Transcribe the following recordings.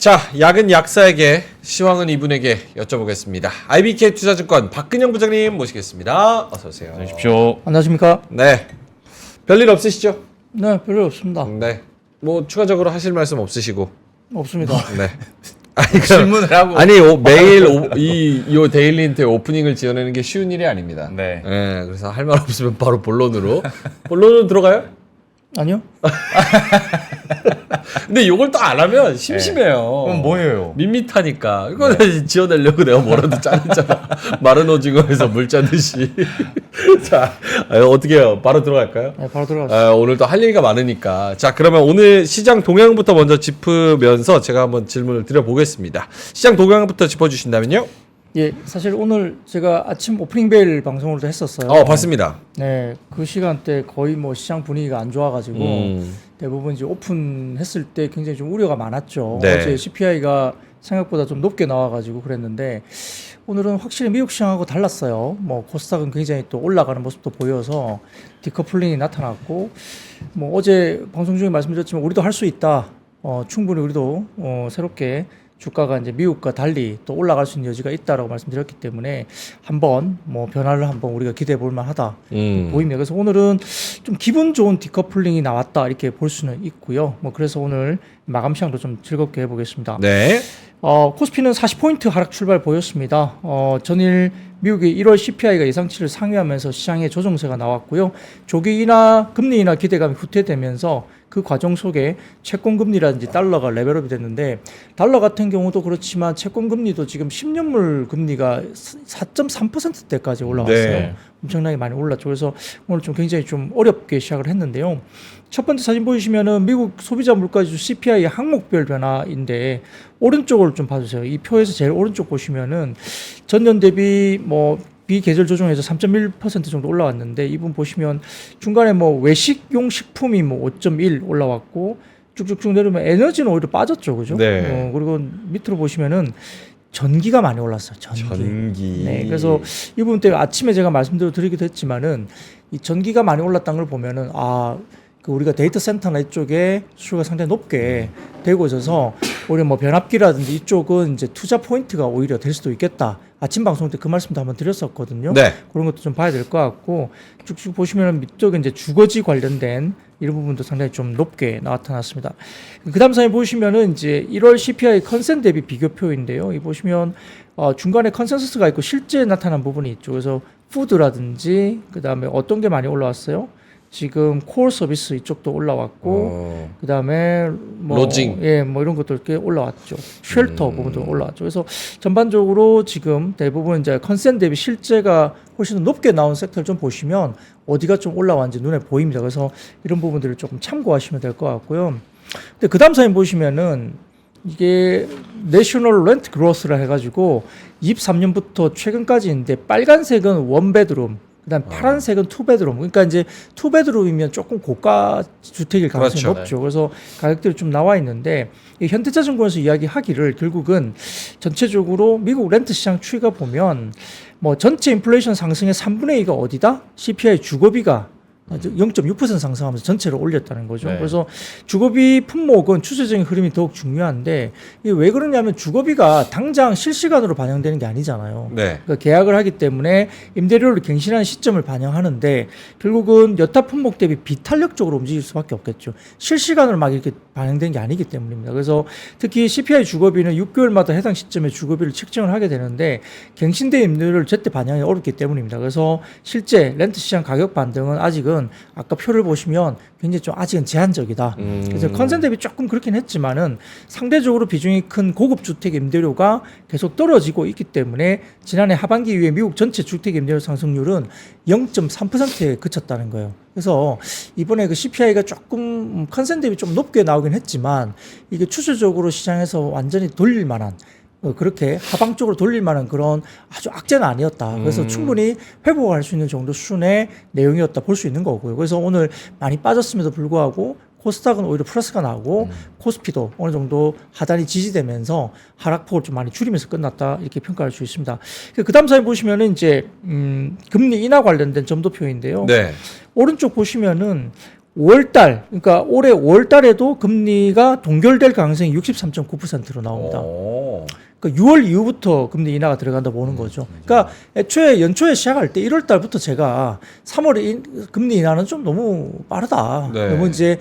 자, 약은 약사에게, 시황은 이분에게 여쭤보겠습니다. IBK 투자증권 박근영 부장님 모시겠습니다. 어서 오세요. 안녕하십시오. 안녕하십니까? 네, 별일 없으시죠? 네, 별로 없습니다. 네, 뭐 추가적으로 하실 말씀 없으시고. 없습니다. 네. 아니, 질문을 하고. 아니 매일 이 데일리인테 오프닝을 지어내는 게 쉬운 일이 아닙니다. 네. 그래서 할 말 없으면 바로 본론으로. 본론으로 들어가요? 아니요? 근데 이걸 또 안 하면 심심해요. 그럼 뭐예요? 밋밋하니까 이거 지어내려고 내가 뭐라도 짜냈잖아. 마른 오징어에서 물 짜듯이. 자, 어떻게 해요? 바로 들어갈까요? 네, 바로 들어갔습니다. 오늘 또 할 얘기가 많으니까. 자, 그러면 오늘 시장 동향부터 먼저 짚으면서 제가 한번 질문을 드려보겠습니다. 시장 동향부터 짚어주신다면요? 예, 사실 오늘 제가 아침 오프닝 베일 방송을 했었어요. 봤습니다. 네, 그 시간대 거의 뭐 시장 분위기가 안 좋아가지고 대부분 이제 오픈했을 때 굉장히 좀 우려가 많았죠. 네. 어제 CPI가 생각보다 좀 높게 나와가지고 그랬는데 오늘은 확실히 미국 시장하고 달랐어요. 뭐 코스닥은 굉장히 또 올라가는 모습도 보여서 디커플링이 나타났고 뭐 어제 방송 중에 말씀드렸지만 우리도 할 수 있다. 충분히 우리도 새롭게 주가가 이제 미국과 달리 또 올라갈 수 있는 여지가 있다라고 말씀드렸기 때문에 한번 뭐 변화를 한번 우리가 기대해 볼 만하다 보입니다. 그래서 오늘은 좀 기분 좋은 디커플링이 나왔다 이렇게 볼 수는 있고요. 뭐 그래서 오늘 마감 시장도 좀 즐겁게 해보겠습니다. 네. 코스피는 40포인트 하락 출발 보였습니다. 전일 미국의 1월 CPI가 예상치를 상회하면서 시장에 조정세가 나왔고요. 조기 인하, 금리 인하 기대감이 후퇴되면서 그 과정 속에 채권 금리라든지 달러가 레벨업이 됐는데 달러 같은 경우도 그렇지만 채권 금리도 지금 10년물 금리가 4.3%대까지 올라왔어요. 네. 엄청나게 많이 올랐죠. 그래서 오늘 좀 굉장히 좀 어렵게 시작을 했는데요. 첫 번째 사진 보시면은 미국 소비자 물가지수 CPI 항목별 변화인데 오른쪽을 좀 봐주세요. 이 표에서 제일 오른쪽 보시면은 전년 대비 뭐 비계절 조정에서 3.1% 정도 올라왔는데 이분 보시면 중간에 뭐 외식용 식품이 뭐 5.1 올라왔고 쭉쭉쭉 내려오면 에너지는 오히려 빠졌죠, 그죠? 네. 그리고 밑으로 보시면은 전기가 많이 올랐어요. 전기. 네, 그래서 이 부분 때문에 아침에 제가 말씀드리기도 했지만은 이 전기가 많이 올랐다는 걸 보면은 그 우리가 데이터 센터나 이쪽에 수요가 상당히 높게 되고 있어서 오히려 뭐 변압기라든지 이쪽은 이제 투자 포인트가 오히려 될 수도 있겠다. 아침 방송 때 그 말씀도 한번 드렸었거든요. 네. 그런 것도 좀 봐야 될 것 같고 쭉쭉 보시면 밑쪽에 이제 주거지 관련된 이런 부분도 상당히 좀 높게 나타났습니다. 그 다음 사진 보시면은 이제 1월 CPI 컨센 대비 비교표인데요. 이 보시면 중간에 컨센서스가 있고 실제 나타난 부분이 있죠. 그래서 푸드라든지 그 다음에 어떤 게 많이 올라왔어요? 지금 코어 서비스 이쪽도 올라왔고 그다음에 뭐 로징 뭐 이런 것도 꽤 올라왔죠. 쉘터 부분도 올라왔죠. 그래서 전반적으로 지금 대부분 이제 컨센 대비 실제가 훨씬 더 높게 나온 섹터를 좀 보시면 어디가 좀 올라왔는지 눈에 보입니다. 그래서 이런 부분들을 조금 참고하시면 될 것 같고요. 근데 그다음 사진 보시면은 이게 내셔널 렌트 그로스라 해가지고 23년부터 최근까지인데 빨간색은 원베드룸 그다음 파란색은 투베드룸. 그러니까 이제 투베드룸이면 조금 고가 주택일 가능성이 그렇죠. 높죠. 그래서 가격들이 좀 나와 있는데 이 현대자전거에서 이야기하기를 결국은 전체적으로 미국 렌트 시장 추이가 보면 뭐 전체 인플레이션 상승의 3분의 2가 어디다? CPI 주거비가 0.6% 상승하면서 전체를 올렸다는 거죠. 네. 그래서 주거비 품목은 추세적인 흐름이 더욱 중요한데 이게 왜 그러냐면 주거비가 당장 실시간으로 반영되는 게 아니잖아요. 네. 그러니까 계약을 하기 때문에 임대료를 갱신하는 시점을 반영하는데 결국은 여타 품목 대비 비탄력적으로 움직일 수밖에 없겠죠. 실시간으로 막 이렇게 반영되는 게 아니기 때문입니다. 그래서 특히 CPI 주거비는 6개월마다 해당 시점에 주거비를 책정을 하게 되는데 갱신된 임대료를 제때 반영하기 어렵기 때문입니다. 그래서 실제 렌트 시장 가격 반등은 아직은 아까 표를 보시면 굉장히 좀 아직은 제한적이다. 그래서 컨센 대비 조금 그렇긴 했지만은 상대적으로 비중이 큰 고급 주택 임대료가 계속 떨어지고 있기 때문에 지난해 하반기 이후에 미국 전체 주택 임대료 상승률은 0.3%에 그쳤다는 거예요. 그래서 이번에 그 CPI가 조금 컨센 대비 좀 높게 나오긴 했지만 이게 추세적으로 시장에서 완전히 돌릴 만한 그렇게 하방적으로 돌릴 만한 그런 아주 악재는 아니었다. 그래서 충분히 회복할 수 있는 정도 수준의 내용이었다 볼 수 있는 거고요. 그래서 오늘 많이 빠졌음에도 불구하고 코스닥은 오히려 플러스가 나고 코스피도 어느 정도 하단이 지지되면서 하락폭을 좀 많이 줄이면서 끝났다 이렇게 평가할 수 있습니다. 그 다음 사진 보시면은 이제 금리 인하 관련된 점도표인데요. 네. 오른쪽 보시면은 5월달, 그러니까 올해 5월달에도 금리가 동결될 가능성이 63.9%로 나옵니다. 오. 그러니까 6월 이후부터 금리 인하가 들어간다 보는 거죠. 그러니까 애초에 연초에 시작할 때 1월 달부터 제가 3월에 금리 인하는 좀 너무 빠르다. 네. 너무 이제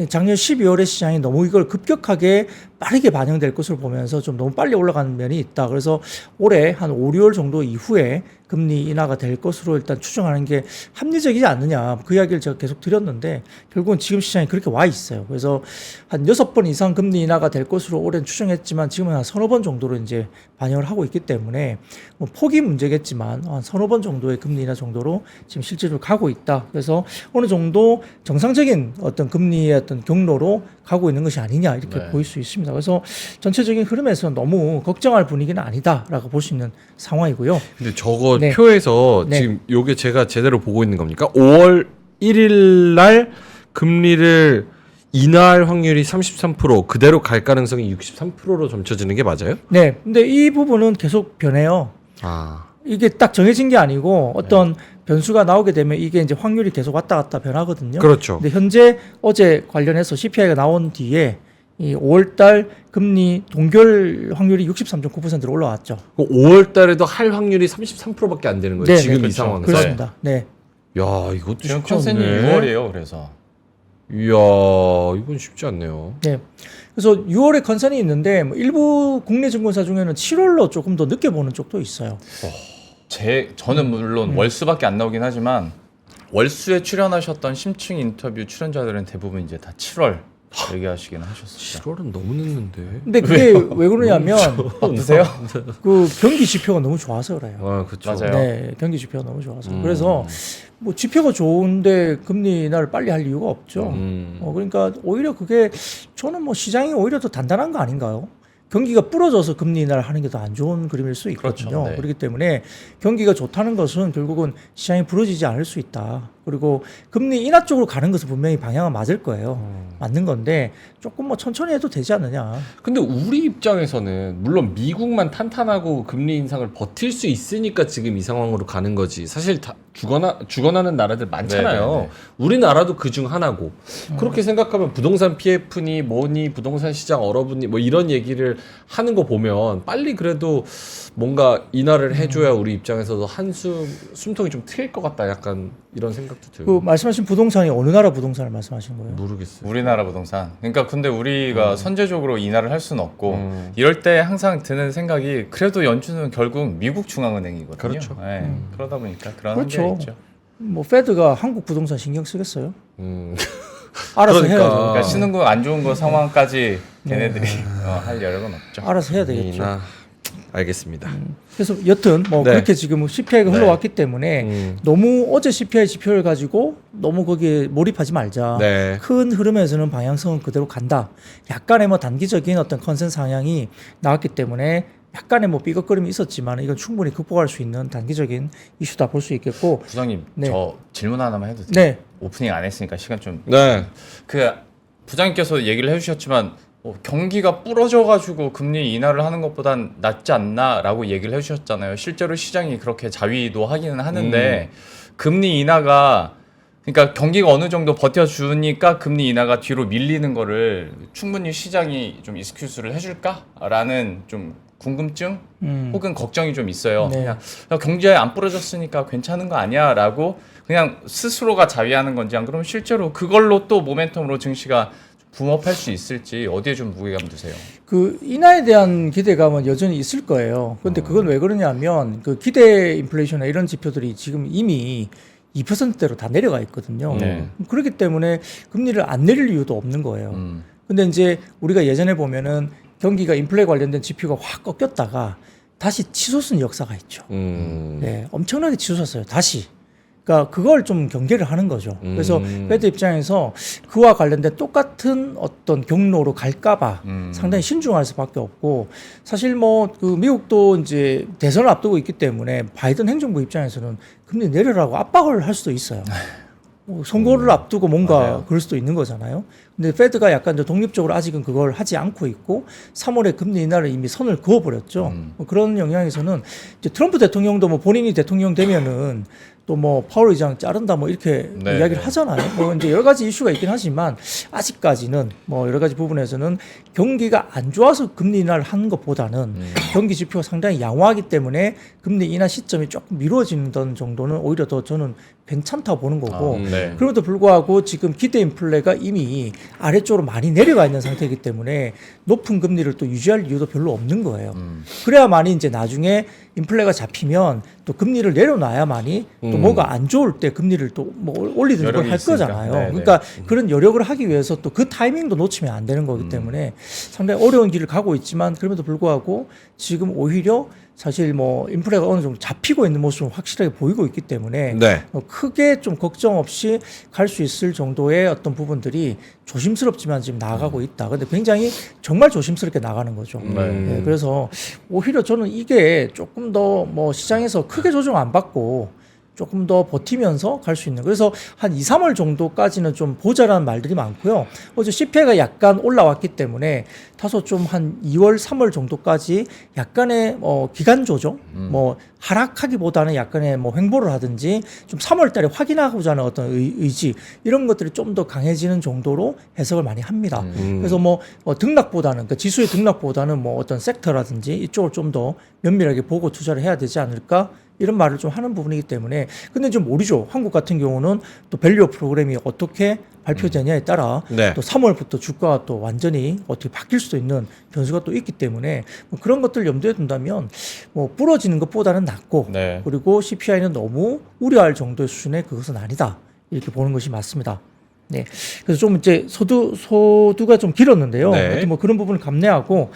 작년 12월에 시장이 너무 이걸 급격하게 빠르게 반영될 것으로 보면서 좀 너무 빨리 올라가는 면이 있다. 그래서 올해 한 5, 6월 정도 이후에 금리 인하가 될 것으로 일단 추정하는 게 합리적이지 않느냐. 그 이야기를 제가 계속 드렸는데 결국은 지금 시장이 그렇게 와 있어요. 그래서 한 6번 이상 금리 인하가 될 것으로 올해는 추정했지만 지금은 한 서너 번 정도로 이제 반영을 하고 있기 때문에 뭐 폭이 문제겠지만 한 서너 번 정도의 금리 인하 정도로 지금 실제로 가고 있다. 그래서 어느 정도 정상적인 어떤 금리의 어떤 경로로 가고 있는 것이 아니냐 이렇게 네. 보일 수 있습니다. 그래서 전체적인 흐름에서 너무 걱정할 분위기는 아니다라고 볼 수 있는 상황이고요. 근데 저거 네. 표에서 네. 지금 요게 제가 제대로 보고 있는 겁니까? 5월 1일 날 금리를 인하할 확률이 33%, 그대로 갈 가능성이 63%로 점쳐지는 게 맞아요? 네, 근데 이 부분은 계속 변해요. 아. 이게 딱 정해진 게 아니고 어떤 변수가 나오게 되면 이게 이제 확률이 계속 왔다 갔다 변하거든요. 그렇죠. 근데 현재 어제 관련해서 CPI가 나온 뒤에 이 5월달 금리 동결 확률이 63.9%로 올라왔죠. 5월 달에도 할 확률이 33%밖에 안 되는 거예요. 네, 지금 네, 이 상황에서. 그렇습니다. 네. 야, 이것도 지금 쉽지 컨센이 않네. 6월이에요. 그래서 이야, 이건 쉽지 않네요. 네. 그래서 6월에 컨센이 있는데 뭐 일부 국내 증권사 중에는 7월로 조금 더 늦게 보는 쪽도 있어요. 저는 물론 월수밖에 안 나오긴 하지만 월수에 출연하셨던 심층 인터뷰 출연자들은 대부분 이제 다 7월 얘기하시긴 하셨었죠. 7월은 너무 늦는데. 근데 그게 왜 그러냐면 바쁘세요? 그 경기 지표가 너무 좋아서 그래요. 아, 그렇죠. 맞아요. 네, 경기 지표가 너무 좋아서. 그래서 뭐 지표가 좋은데 금리 인하를 빨리 할 이유가 없죠. 그러니까 오히려 그게 저는 뭐 시장이 오히려 더 단단한 거 아닌가요? 경기가 부러져서 금리 인하를 하는 게 더 안 좋은 그림일 수 있거든요. 그렇죠, 네. 그렇기 때문에 경기가 좋다는 것은 결국은 시장이 부러지지 않을 수 있다. 그리고 금리 인하 쪽으로 가는 것은 분명히 방향은 맞을 거예요. 맞는 건데 조금 뭐 천천히 해도 되지 않느냐. 근데 우리 입장에서는 물론 미국만 탄탄하고 금리 인상을 버틸 수 있으니까 지금 이 상황으로 가는 거지. 사실 다 죽어나는 나라들 많잖아요. 네네네. 우리나라도 그중 하나고. 그렇게 생각하면 부동산 PF니 뭐니 부동산 시장 얼어붙니 뭐 이런 얘기를 하는 거 보면 빨리 그래도 뭔가 인하를 해줘야 우리 입장에서도 숨통이 좀 트일 것 같다. 약간 이런 생각도 그 들고. 말씀하신 부동산이 어느 나라 부동산을 말씀하시는 거예요? 모르겠어요. 우리나라 부동산. 그러니까 근데 우리가 선제적으로 인하를 할 수는 없고 이럴 때 항상 드는 생각이 그래도 연준은 결국 미국 중앙은행이거든요. 그렇죠. 네, 그러다 보니까 그런 그렇죠. 한계가 있죠. 뭐 페드가 한국 부동산 신경 쓰겠어요? 음. 알아서 그러니까. 해야죠. 그러니까 신흥국 안 좋은 거 상황까지 걔네들이 할 여력은 없죠. 알아서 해야 되겠죠. 이나 알겠습니다. 그래서 여튼 뭐 네. 그렇게 지금 CPI가 네. 흘러왔기 때문에 너무 어제 CPI 지표를 가지고 너무 거기에 몰입하지 말자. 네. 큰 흐름에서는 방향성은 그대로 간다. 약간의 뭐 단기적인 어떤 컨센서 상향이 나왔기 때문에 약간의 뭐 삐걱거림이 있었지만 이건 충분히 극복할 수 있는 단기적인 이슈다 볼 수 있겠고. 부장님 네. 저 질문 하나만 해도 돼요? 네. 오프닝 안 했으니까 시간 좀. 네. 그 부장님께서 얘기를 해주셨지만 경기가 부러져가지고 금리 인하를 하는 것보단 낫지 않나라고 얘기를 해주셨잖아요. 실제로 시장이 그렇게 자위도 하기는 하는데 금리 인하가 그러니까 경기가 어느 정도 버텨주니까 금리 인하가 뒤로 밀리는 거를 충분히 시장이 좀 익스큐스를 해줄까라는 좀 궁금증 혹은 걱정이 좀 있어요. 네. 그냥 경제 안 부러졌으니까 괜찮은 거 아니야라고 그냥 스스로가 자위하는 건지 안 그러면 실제로 그걸로 또 모멘텀으로 증시가 붐업할 수 있을지 어디에 좀 무게감 두세요? 그 인하에 대한 기대감은 여전히 있을 거예요. 그런데 그건 왜 그러냐면 그 기대 인플레이션이나 이런 지표들이 지금 이미 2%대로 다 내려가 있거든요. 네. 그렇기 때문에 금리를 안 내릴 이유도 없는 거예요. 근데 이제 우리가 예전에 보면은 경기가 인플레 관련된 지표가 확 꺾였다가 다시 치솟은 역사가 있죠. 네, 엄청나게 치솟았어요. 다시. 그러니까 그걸 좀 경계를 하는 거죠. 그래서 페드 입장에서 그와 관련된 똑같은 어떤 경로로 갈까봐 상당히 신중할 수밖에 없고 사실 뭐 그 미국도 이제 대선을 앞두고 있기 때문에 바이든 행정부 입장에서는 금리 내려라고 압박을 할 수도 있어요. 뭐 선거를 앞두고 뭔가 맞아요. 그럴 수도 있는 거잖아요. 근데 페드가 약간 좀 독립적으로 아직은 그걸 하지 않고 있고 3월에 금리 인하를 이미 선을 그어버렸죠. 뭐 그런 영향에서는 이제 트럼프 대통령도 뭐 본인이 대통령 되면은 또 뭐 파월 의장 자른다 뭐 이렇게 네, 이야기를 네. 하잖아요. 뭐 이제 여러 가지 이슈가 있긴 하지만 아직까지는 뭐 여러 가지 부분에서는 경기가 안 좋아서 금리 인하를 하는 것보다는 경기 지표가 상당히 양호하기 때문에 금리 인하 시점이 조금 미뤄지는 정도는 오히려 더 저는 괜찮다고 보는 거고 네. 그럼에도 불구하고 지금 기대 인플레가 이미 아래쪽으로 많이 내려가 있는 상태이기 때문에 높은 금리를 또 유지할 이유도 별로 없는 거예요. 그래야만이 이제 나중에 인플레가 잡히면 또 금리를 내려놔야만이 또 뭐가 안 좋을 때 금리를 또 뭐 올리든지 뭘 여력이 할 있으니까. 거잖아요. 네네. 그러니까 그런 여력을 하기 위해서 또 그 타이밍도 놓치면 안 되는 거기 때문에 상당히 어려운 길을 가고 있지만 그럼에도 불구하고 지금 오히려 사실 뭐 인플레가 어느 정도 잡히고 있는 모습은 확실하게 보이고 있기 때문에 네. 크게 좀 걱정 없이 갈 수 있을 정도의 어떤 부분들이 조심스럽지만 지금 나아가고 있다. 근데 굉장히 정말 조심스럽게 나가는 거죠. 예, 그래서 오히려 저는 이게 조금 더 뭐 시장에서 크게 조정 안 받고 조금 더 버티면서 갈 수 있는. 그래서 한 2, 3월 정도까지는 좀 보자라는 말들이 많고요. 어제 CPI가 약간 올라왔기 때문에 다소 좀 한 2월, 3월 정도까지 약간의 기간 조정, 뭐 하락하기보다는 약간의 뭐 횡보를 하든지 좀 3월 달에 확인하고자 하는 어떤 의지 이런 것들이 좀 더 강해지는 정도로 해석을 많이 합니다. 그래서 뭐 등락보다는 그 지수의 등락보다는 뭐 어떤 섹터라든지 이쪽을 좀 더 면밀하게 보고 투자를 해야 되지 않을까? 이런 말을 좀 하는 부분이기 때문에 근데 좀 모르죠. 한국 같은 경우는 또 밸류 프로그램이 어떻게 발표되냐에 따라 네. 또 3월부터 주가가 또 완전히 어떻게 바뀔 수도 있는 변수가 또 있기 때문에 뭐 그런 것들 염두에 둔다면 뭐 부러지는 것보다는 낫고 네. 그리고 CPI는 너무 우려할 정도의 수준의 그것은 아니다. 이렇게 보는 것이 맞습니다. 네. 그래서 좀 이제 소두가 좀 길었는데요. 네. 하여튼 뭐 그런 부분을 감내하고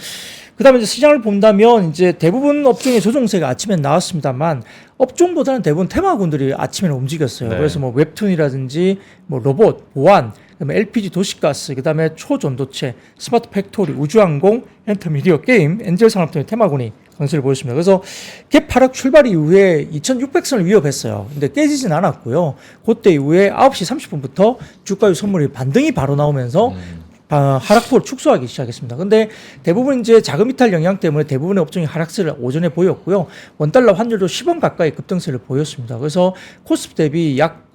그다음에 이제 시장을 본다면 이제 대부분 업종의 조정세가 아침엔 나왔습니다만 업종보다는 대부분 테마군들이 아침에는 움직였어요. 네. 그래서 뭐 웹툰이라든지 뭐 로봇, 보안, 그다음에 LPG 도시가스, 그다음에 초전도체, 스마트 팩토리, 우주항공, 엔터미디어, 게임, 엔젤 산업 등의 테마군이 강세를 보였습니다. 그래서 갭 하락 출발 이후에 2,600선을 위협했어요. 근데 깨지진 않았고요. 그때 이후에 9시 30분부터 주가의 선물이 반등이 바로 나오면서 하락폭을 축소하기 시작했습니다. 근데 대부분 이제 자금 이탈 영향 때문에 대부분의 업종이 하락세를 오전에 보였고요. 원달러 환율도 10원 가까이 급등세를 보였습니다. 그래서 코스피 대비 약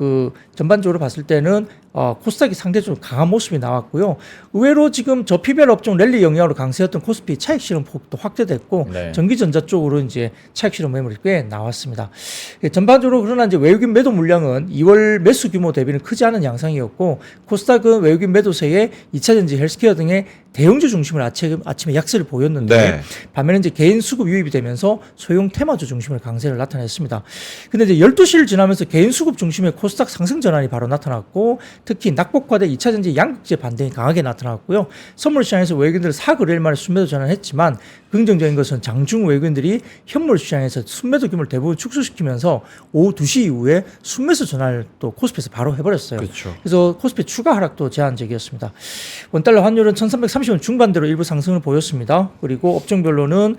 전반적으로 봤을 때는 코스닥이 상대적으로 강한 모습이 나왔고요. 의외로 지금 저피별 업종 랠리 영향으로 강세였던 코스피 차익 실현 폭도 확대됐고 네. 전기전자 쪽으로 이제 차익 실현 매물이 꽤 나왔습니다. 전반적으로 그러나 이제 외국인 매도 물량은 2월 매수 규모 대비는 크지 않은 양상이었고 코스닥은 외국인 매도세에 2차전지, 헬스케어 등의 대형주 중심을 아침에 약세를 보였는데 네. 반면에 이제 개인 수급 유입이 되면서 소형 테마주 중심으로 강세를 나타냈습니다. 근데 이제 12시를 지나면서 개인 수급 중심의 코스닥 상승 전환이 바로 나타났고 특히 낙폭화된 2차전지 양극재 반등이 강하게 나타났고요. 선물 시장에서 외국인들 사거래일 만에 순매도 전환했지만 긍정적인 것은 장중 외국인들이 현물 시장에서 순매도 규모를 대부분 축소시키면서 오후 2시 이후에 순매수 전환을 또 코스피에서 바로 해버렸어요. 그렇죠. 그래서 코스피 추가 하락도 제한적이었습니다. 원달러 환율은 1330원 중반대로 일부 상승을 보였습니다. 그리고 업종별로는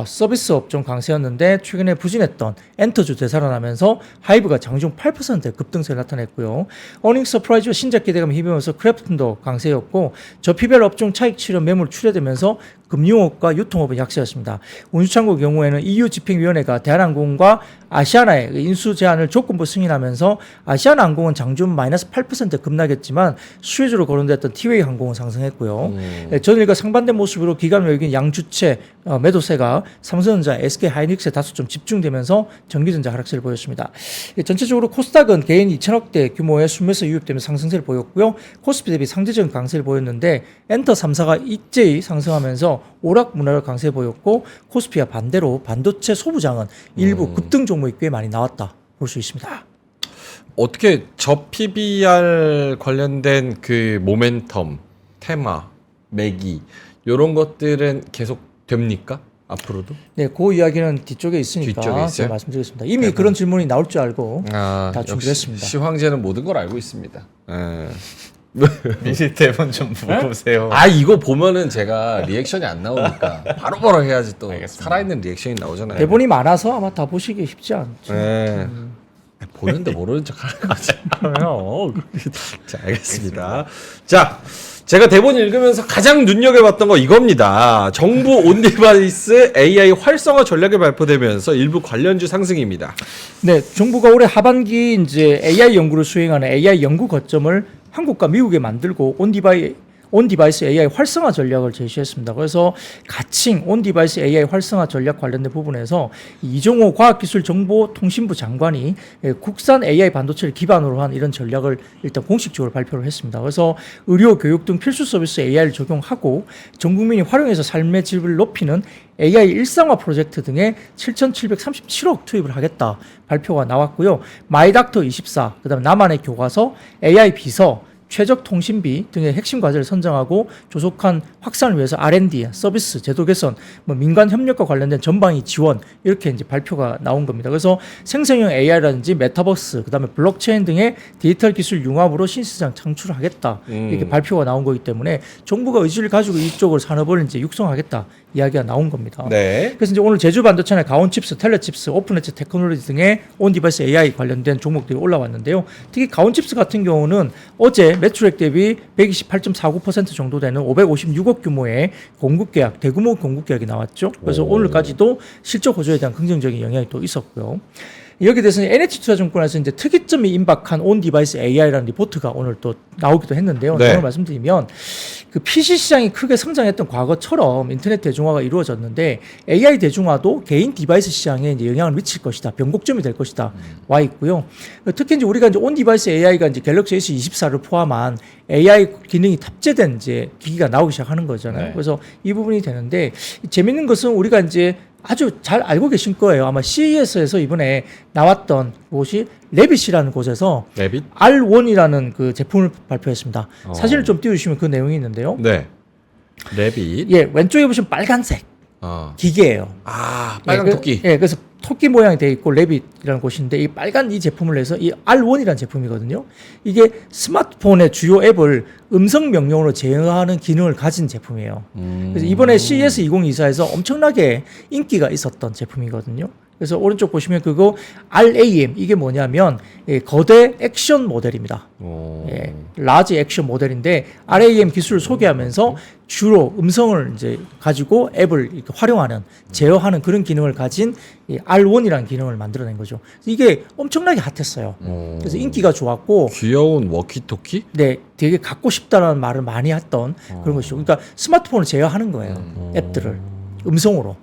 서비스 업종 강세였는데 최근에 부진했던 엔터주 되살아나면서 하이브가 장중 8%의 급등세를 나타냈고요. 어닝 서프라이즈와 신작 기대감이 힘입으면서 크래프톤도 강세였고 저피별 업종 차익 실현 매물 출회되면서 금융업과 유통업은 약세였습니다. 운수창고의 경우에는 EU 집행위원회가 대한항공과 아시아나의 인수 제한을 조건부 승인하면서 아시아나항공은 장중 마이너스 8% 급락했지만 수혜주로 거론됐던 티웨이 항공은 상승했고요. 전일과 상반된 모습으로 기관 외국인 양주체 매도세가 삼성전자, SK하이닉스에 다소 좀 집중되면서 전기전자 하락세를 보였습니다. 전체적으로 코스닥은 개인 2천억대 규모의 순매수 유입되면서 상승세를 보였고요. 코스피 대비 상대적인 강세를 보였는데 엔터 3사가 일제히 상승하면서 오락 문화를 강세 보였고 코스피와 반대로 반도체 소부장은 일부 급등 종목이 꽤 많이 나왔다 볼 수 있습니다. 어떻게 저 PBR 관련된 그 모멘텀, 테마, 매기 이런 것들은 계속 됩니까? 앞으로도? 네, 그 이야기는 뒤쪽에 있으니까 뒤쪽에 있어요? 제가 말씀드리겠습니다. 이미 그런 질문이 나올 줄 알고 다 역시 준비했습니다. 시황제는 모든 걸 알고 있습니다. 예. 미리 대본 좀 보세요. 이거 보면은 제가 리액션이 안 나오니까 바로바로 해야지 또 알겠습니다. 살아있는 리액션이 나오잖아요. 대본이 많아서 아마 다 보시기 쉽지 않죠. 예. 보는데 모르는 척 하는 거지. 자, 알겠습니다. 자, 제가 대본 읽으면서 가장 눈여겨봤던 거 이겁니다. 정부 온디바이스 AI 활성화 전략이 발표되면서 일부 관련주 상승입니다. 네, 정부가 올해 하반기 이제 AI 연구를 수행하는 AI 연구 거점을 한국과 미국에 만들고 온디바이스 AI 활성화 전략을 제시했습니다. 그래서 가칭 온디바이스 AI 활성화 전략 관련된 부분에서 이종호 과학기술정보통신부 장관이 국산 AI 반도체를 기반으로 한 이런 전략을 일단 공식적으로 발표를 했습니다. 그래서 의료, 교육 등 필수 서비스 AI를 적용하고 전 국민이 활용해서 삶의 질을 높이는 AI 일상화 프로젝트 등에 7,737억 투입을 하겠다 발표가 나왔고요. 마이닥터24, 그다음에 나만의 교과서, AI 비서, 최적 통신비 등의 핵심 과제를 선정하고 조속한 확산을 위해서 R&D, 서비스, 제도 개선, 민간 협력과 관련된 전방위 지원 이렇게 이제 발표가 나온 겁니다. 그래서 생성형 AI라든지 메타버스, 그다음에 블록체인 등의 디지털 기술 융합으로 신시장 창출하겠다 이렇게 발표가 나온 거기 때문에 정부가 의지를 가지고 이쪽을 산업을 이제 육성하겠다 이야기가 나온 겁니다. 네. 그래서 이제 오늘 제주 반도체나 가온칩스, 텔레칩스, 오픈엣지 테크놀로지 등의 온디바이스 AI 관련된 종목들이 올라왔는데요. 특히 가온칩스 같은 경우는 어제 매출액 대비 128.49% 정도 되는 556억 규모의 공급 계약, 대규모 공급 계약이 나왔죠. 그래서 오늘까지도 실적 호조에 대한 긍정적인 영향이 또 있었고요. 여기에 대해서는 NH투자증권에서 이제 특이점이 임박한 온디바이스 AI라는 리포트가 오늘 또 나오기도 했는데요. 네. 오늘 말씀드리면 그 PC 시장이 크게 성장했던 과거처럼 인터넷 대중화가 이루어졌는데 AI 대중화도 개인 디바이스 시장에 이제 영향을 미칠 것이다. 변곡점이 될 것이다. 와 있고요. 특히 이제 우리가 이제 온디바이스 AI가 이제 갤럭시 S24를 포함한 AI 기능이 탑재된 이제 기기가 나오기 시작하는 거잖아요. 네. 그래서 이 부분이 되는데 재밌는 것은 우리가 이제 아주 잘 알고 계실 거예요. 아마 CES에서 이번에 나왔던 곳이 레빗이라는 곳에서 레빗? R1이라는 그 제품을 발표했습니다. 사진을 좀 띄워주시면 그 내용이 있는데요. 네. 레빗. 예, 왼쪽에 보시면 빨간색 기계예요. 아, 빨간 예, 토끼. 예, 그래서 토끼 모양이 되어 있고 레빗이라는 곳인데 이 빨간 이 제품을 내서 이 R1이라는 제품이거든요. 이게 스마트폰의 주요 앱을 음성 명령으로 제어하는 기능을 가진 제품이에요. 그래서 이번에 CES 2024에서 엄청나게 인기가 있었던 제품이거든요. 그래서 오른쪽 보시면 그거 RAM 이게 뭐냐면 거대 액션 모델입니다. 예, 라지 액션 모델인데 RAM 기술을 소개하면서 주로 음성을 이제 가지고 앱을 이렇게 활용하는 제어하는 그런 기능을 가진 이 R1이라는 기능을 만들어낸 거죠. 이게 엄청나게 핫했어요. 그래서 인기가 좋았고 귀여운 워키토키? 네, 되게 갖고 싶다라는 말을 많이 했던 그런 것이죠. 그러니까 스마트폰을 제어하는 거예요. 앱들을 음성으로.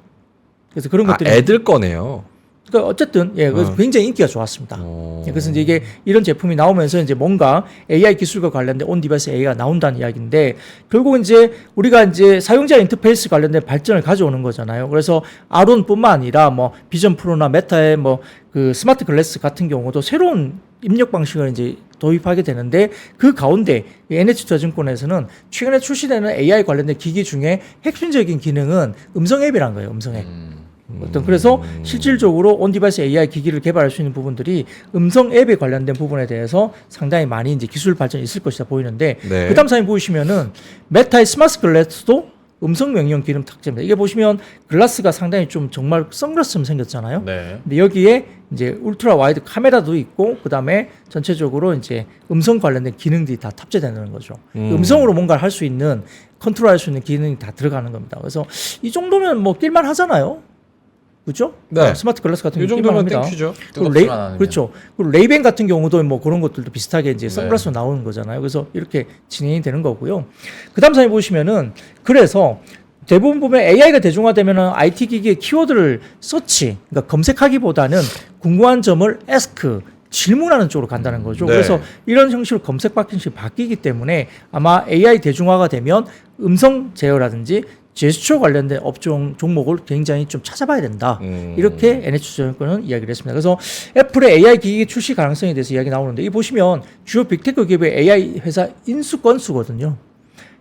그래서 그런 것들이 애들 거네요. 그러니까 어쨌든 예, 그래서 굉장히 인기가 좋았습니다. 예, 그래서 이제 이게 이런 제품이 나오면서 이제 뭔가 AI 기술과 관련된 온디바이스 AI가 나온다는 이야기인데 결국 이제 우리가 이제 사용자 인터페이스 관련된 발전을 가져오는 거잖아요. 그래서 R1뿐만 아니라 뭐 비전 프로나 메타의 뭐 그 스마트 글래스 같은 경우도 새로운 입력 방식을 이제 도입하게 되는데 그 가운데 NH투자증권에서는 최근에 출시되는 AI 관련된 기기 중에 핵심적인 기능은 음성 앱이란 거예요. 음성 앱. 그래서 실질적으로 온디바이스 AI 기기를 개발할 수 있는 부분들이 음성 앱에 관련된 부분에 대해서 상당히 많이 이제 기술 발전이 있을 것이다 보이는데 네. 그다음 사진 보시면은 메타의 스마트 글래스도 음성 명령 기능 탑재입니다. 이게 보시면 글라스가 상당히 좀 정말 선글라스처럼 생겼잖아요. 네. 근데 여기에 이제 울트라 와이드 카메라도 있고 그다음에 전체적으로 이제 음성 관련된 기능들이 다 탑재되는 거죠. 음성으로 뭔가를 할 수 있는 컨트롤할 수 있는 기능이 다 들어가는 겁니다. 그래서 이 정도면 뭐 낄만 하잖아요. 그렇죠? 네. 스마트 글라스 같은 이 경우 정도면 낄만합니다. 땡큐죠. 뜨겁지만 않으면. 그렇죠. 그리고 레이벤 같은 경우도 뭐 그런 것들도 비슷하게 이제 네. 선글라스로 나오는 거잖아요. 그래서 이렇게 진행이 되는 거고요. 그다음 사진 보시면은 그래서 대부분 보면 AI가 대중화되면은 IT 기기의 키워드를 서치, 그러니까 검색하기보다는 궁금한 점을 ask, 질문하는 쪽으로 간다는 거죠. 네. 그래서 이런 형식으로 검색 방식이 바뀌기 때문에 아마 AI 대중화가 되면 음성 제어라든지 제스처 관련된 업종 종목을 굉장히 좀 찾아봐야 된다. 이렇게 NH투자증권은 이야기를 했습니다. 그래서 애플의 AI 기기 출시 가능성에 대해서 이야기 나오는데 이 보시면 주요 빅테크 기업의 AI 회사 인수 건수거든요.